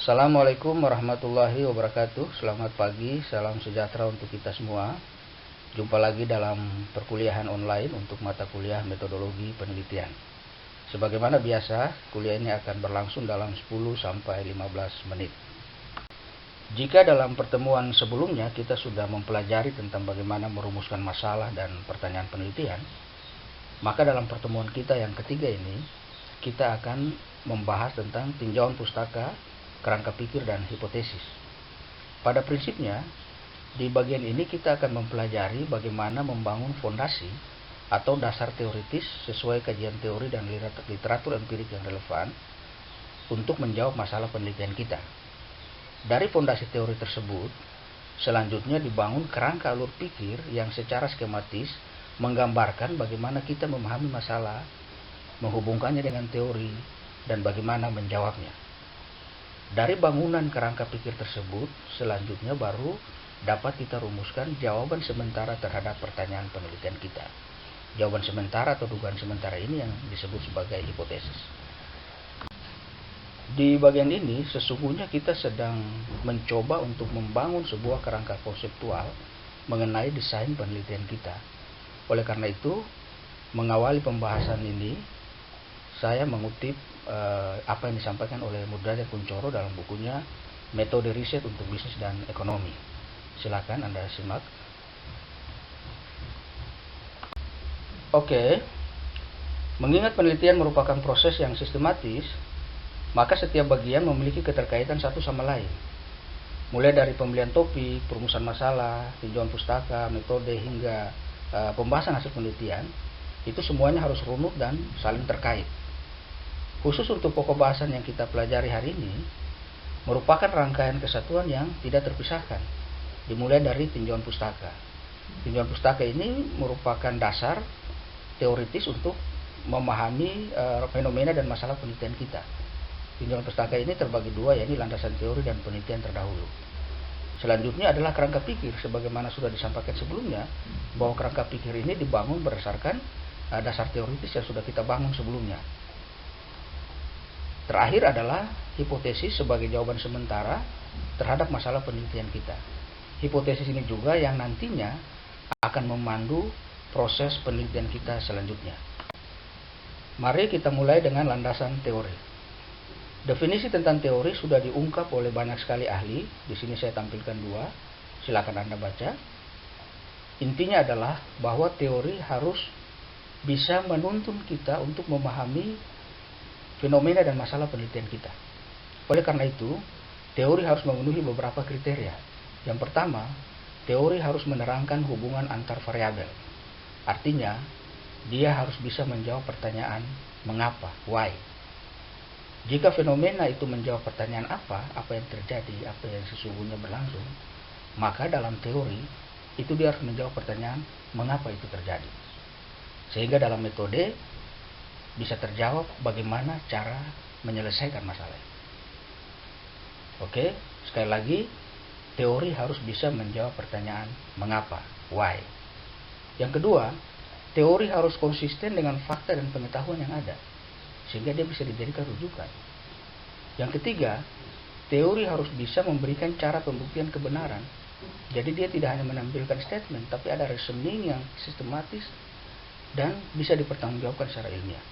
Assalamualaikum warahmatullahi wabarakatuh. Selamat pagi, salam sejahtera untuk kita semua. Jumpa lagi dalam perkuliahan online untuk mata kuliah metodologi penelitian. Sebagaimana biasa, kuliah ini akan berlangsung dalam 10-15 menit. Jika dalam pertemuan sebelumnya kita sudah mempelajari tentang bagaimana merumuskan masalah dan pertanyaan penelitian, maka dalam pertemuan kita yang ketiga ini, kita akan membahas tentang tinjauan pustaka, kerangka pikir, dan hipotesis. Pada prinsipnya, di bagian ini kita akan mempelajari bagaimana membangun fondasi atau dasar teoritis sesuai kajian teori dan literatur empirik yang relevan untuk menjawab masalah penelitian kita. Dari fondasi teori tersebut, selanjutnya dibangun kerangka alur pikir yang secara skematis menggambarkan bagaimana kita memahami masalah, menghubungkannya dengan teori, dan bagaimana menjawabnya. Dari bangunan kerangka pikir tersebut, selanjutnya baru dapat kita rumuskan jawaban sementara terhadap pertanyaan penelitian kita. Jawaban sementara atau dugaan sementara ini yang disebut sebagai hipotesis. Di bagian ini, sesungguhnya kita sedang mencoba untuk membangun sebuah kerangka konseptual mengenai desain penelitian kita. Oleh karena itu, mengawali pembahasan ini, saya mengutip apa yang disampaikan oleh Mudradjat Kuncoro dalam bukunya Metode Riset untuk Bisnis dan Ekonomi. Silakan Anda simak. Oke, mengingat penelitian merupakan proses yang sistematis, maka setiap bagian memiliki keterkaitan satu sama lain. Mulai dari pemilihan topik, perumusan masalah, tinjauan pustaka, metode, hingga pembahasan hasil penelitian, itu semuanya harus runut dan saling terkait. Khusus untuk pokok bahasan yang kita pelajari hari ini, merupakan rangkaian kesatuan yang tidak terpisahkan, dimulai dari tinjauan pustaka. Tinjauan pustaka ini merupakan dasar teoritis untuk memahami fenomena dan masalah penelitian kita. Tinjauan pustaka ini terbagi dua, yaitu landasan teori dan penelitian terdahulu. Selanjutnya adalah kerangka pikir, sebagaimana sudah disampaikan sebelumnya, bahwa kerangka pikir ini dibangun berdasarkan dasar teoritis yang sudah kita bangun sebelumnya. Terakhir adalah hipotesis sebagai jawaban sementara terhadap masalah penelitian kita. Hipotesis ini juga yang nantinya akan memandu proses penelitian kita selanjutnya. Mari kita mulai dengan landasan teori. Definisi tentang teori sudah diungkap oleh banyak sekali ahli. Di sini saya tampilkan dua. Silakan Anda baca. Intinya adalah bahwa teori harus bisa menuntun kita untuk memahami fenomena dan masalah penelitian kita. Oleh karena itu, teori harus memenuhi beberapa kriteria. Yang pertama, teori harus menerangkan hubungan antar variabel. Artinya, dia harus bisa menjawab pertanyaan mengapa, why. Jika fenomena itu menjawab pertanyaan apa yang terjadi, apa yang sesungguhnya berlangsung, maka dalam teori itu dia harus menjawab pertanyaan mengapa itu terjadi. Sehingga dalam metode bisa terjawab bagaimana cara menyelesaikan masalah. Oke, sekali lagi, teori harus bisa menjawab pertanyaan mengapa, why. Yang kedua, teori harus konsisten dengan fakta dan pengetahuan yang ada, sehingga dia bisa dijadikan rujukan. Yang ketiga, teori harus bisa memberikan cara pembuktian kebenaran. Jadi dia tidak hanya menampilkan statement, tapi ada reasoning yang sistematis dan bisa dipertanggungjawabkan secara ilmiah.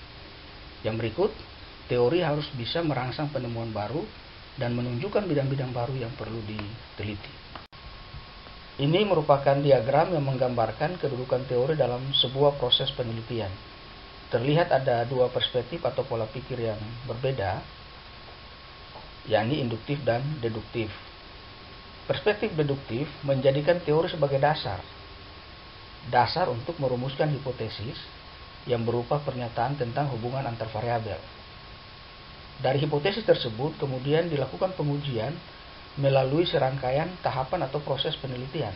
Yang berikut, teori harus bisa merangsang penemuan baru dan menunjukkan bidang-bidang baru yang perlu diteliti. Ini merupakan diagram yang menggambarkan kedudukan teori dalam sebuah proses penelitian. Terlihat ada dua perspektif atau pola pikir yang berbeda, yakni induktif dan deduktif. Perspektif deduktif menjadikan teori sebagai dasar untuk merumuskan hipotesis yang berupa pernyataan tentang hubungan antar variabel. Dari hipotesis tersebut kemudian dilakukan pengujian melalui serangkaian tahapan atau proses penelitian,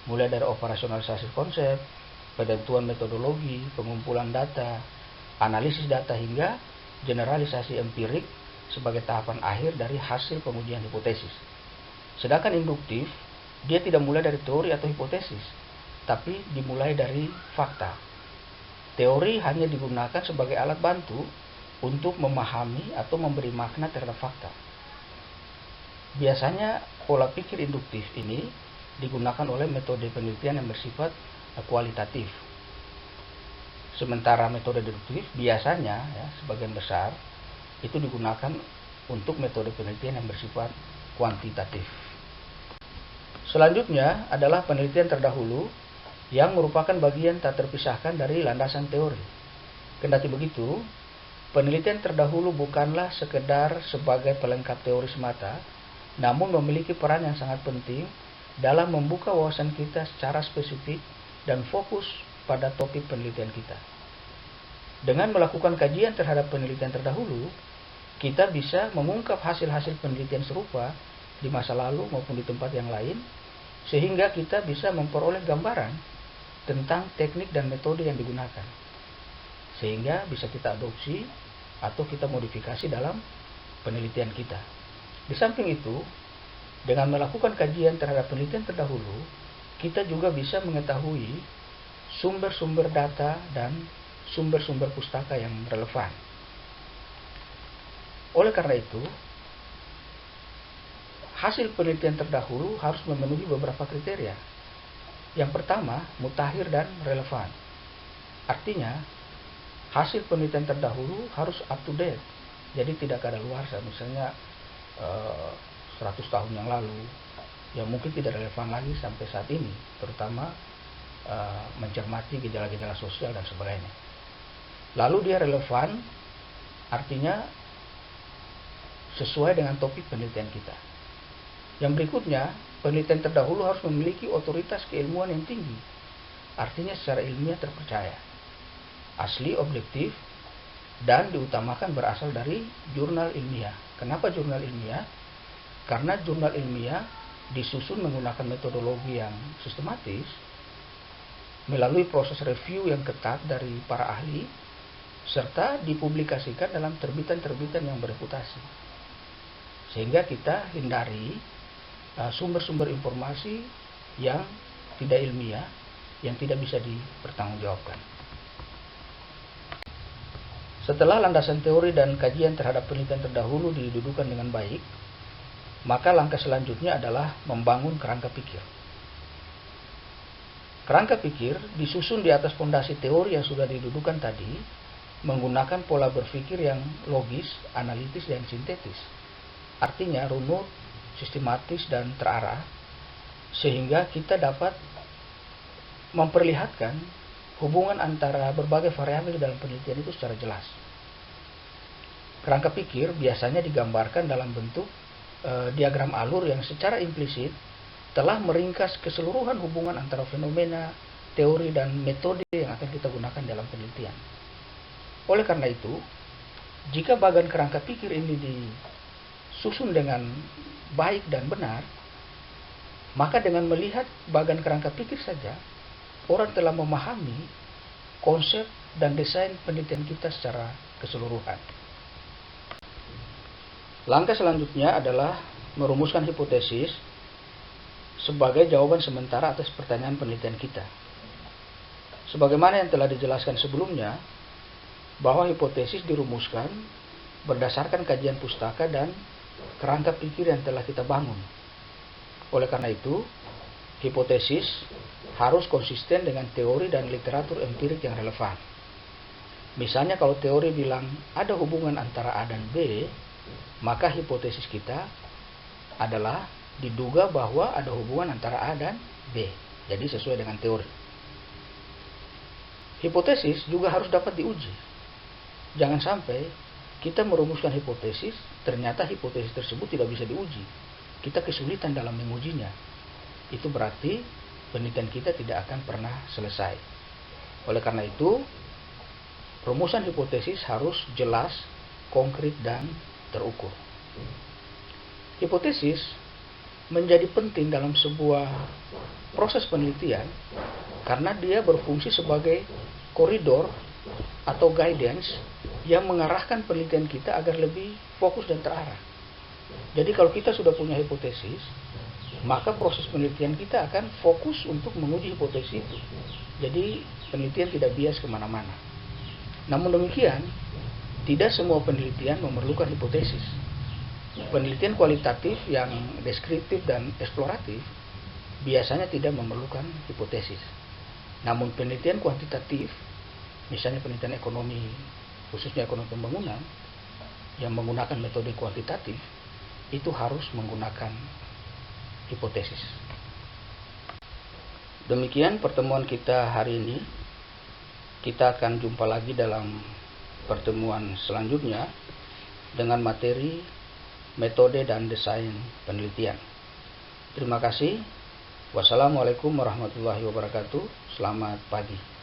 mulai dari operasionalisasi konsep, penentuan metodologi, pengumpulan data, analisis data, hingga generalisasi empirik sebagai tahapan akhir dari hasil pengujian hipotesis. Sedangkan induktif, dia tidak mulai dari teori atau hipotesis, tapi dimulai dari fakta. Teori hanya digunakan sebagai alat bantu untuk memahami atau memberi makna terhadap fakta. Biasanya pola pikir induktif ini digunakan oleh metode penelitian yang bersifat kualitatif. Sementara metode deduktif biasanya sebagian besar itu digunakan untuk metode penelitian yang bersifat kuantitatif. Selanjutnya adalah penelitian terdahulu yang merupakan bagian tak terpisahkan dari landasan teori. Kendati begitu, penelitian terdahulu bukanlah sekedar sebagai pelengkap teori semata, namun memiliki peran yang sangat penting dalam membuka wawasan kita secara spesifik dan fokus pada topik penelitian kita. Dengan melakukan kajian terhadap penelitian terdahulu, kita bisa mengungkap hasil-hasil penelitian serupa di masa lalu maupun di tempat yang lain, sehingga kita bisa memperoleh gambaran tentang teknik dan metode yang digunakan, sehingga bisa kita adopsi atau kita modifikasi dalam penelitian kita. Di samping itu, dengan melakukan kajian terhadap penelitian terdahulu, kita juga bisa mengetahui sumber-sumber data dan sumber-sumber pustaka yang relevan. Oleh karena itu, hasil penelitian terdahulu harus memenuhi beberapa kriteria. Yang pertama, mutakhir dan relevan. Artinya, hasil penelitian terdahulu harus up to date. Jadi tidak kadaluarsa, misalnya 100 tahun yang lalu, yang mungkin tidak relevan lagi sampai saat ini, terutama mencermati gejala-gejala sosial dan sebagainya. Lalu dia relevan, artinya sesuai dengan topik penelitian kita. Yang berikutnya, penelitian terdahulu harus memiliki otoritas keilmuan yang tinggi, artinya secara ilmiah terpercaya, asli, objektif, dan diutamakan berasal dari jurnal ilmiah. Kenapa jurnal ilmiah? Karena jurnal ilmiah disusun menggunakan metodologi yang sistematis, melalui proses review yang ketat dari para ahli, serta dipublikasikan dalam terbitan-terbitan yang bereputasi. Sehingga kita hindari sumber-sumber informasi yang tidak ilmiah, yang tidak bisa dipertanggungjawabkan. Setelah landasan teori dan kajian terhadap penelitian terdahulu didudukan dengan baik, maka langkah selanjutnya adalah membangun kerangka pikir. Kerangka pikir disusun di atas fondasi teori yang sudah didudukan tadi, menggunakan pola berpikir yang logis, analitis, dan sintetis. Artinya runut, sistematis, dan terarah, sehingga kita dapat memperlihatkan hubungan antara berbagai variabel dalam penelitian itu secara jelas. Kerangka pikir biasanya digambarkan dalam bentuk diagram alur yang secara implisit telah meringkas keseluruhan hubungan antara fenomena, teori, dan metode yang akan kita gunakan dalam penelitian. Oleh karena itu, jika bagan kerangka pikir ini disusun dengan baik dan benar, maka dengan melihat bagan kerangka pikir saja, orang telah memahami konsep dan desain penelitian kita secara keseluruhan. Langkah selanjutnya adalah merumuskan hipotesis sebagai jawaban sementara atas pertanyaan penelitian kita. Sebagaimana yang telah dijelaskan sebelumnya, bahwa hipotesis dirumuskan berdasarkan kajian pustaka dan kerangka pikir yang telah kita bangun. Oleh karena itu, hipotesis harus konsisten dengan teori dan literatur empirik yang relevan. Misalnya kalau teori bilang ada hubungan antara A dan B, maka hipotesis kita adalah diduga bahwa ada hubungan antara A dan B. Jadi sesuai dengan teori. Hipotesis juga harus dapat diuji. Jangan sampai kita merumuskan hipotesis, ternyata hipotesis tersebut tidak bisa diuji. Kita kesulitan dalam mengujinya. Itu berarti penelitian kita tidak akan pernah selesai. Oleh karena itu, rumusan hipotesis harus jelas, konkret, dan terukur. Hipotesis menjadi penting dalam sebuah proses penelitian karena dia berfungsi sebagai koridor atau guidance yang mengarahkan penelitian kita agar lebih fokus dan terarah. Jadi kalau kita sudah punya hipotesis, maka proses penelitian kita akan fokus untuk menguji hipotesis itu. Jadi penelitian tidak bias kemana-mana. Namun demikian, tidak semua penelitian memerlukan hipotesis. Penelitian kualitatif yang deskriptif dan eksploratif biasanya tidak memerlukan hipotesis. Namun penelitian kuantitatif, misalnya penelitian ekonomi, khususnya ekonomi pembangunan, yang menggunakan metode kuantitatif, itu harus menggunakan hipotesis. Demikian pertemuan kita hari ini. Kita akan jumpa lagi dalam pertemuan selanjutnya dengan materi, metode, dan desain penelitian. Terima kasih. Wassalamualaikum warahmatullahi wabarakatuh. Selamat pagi.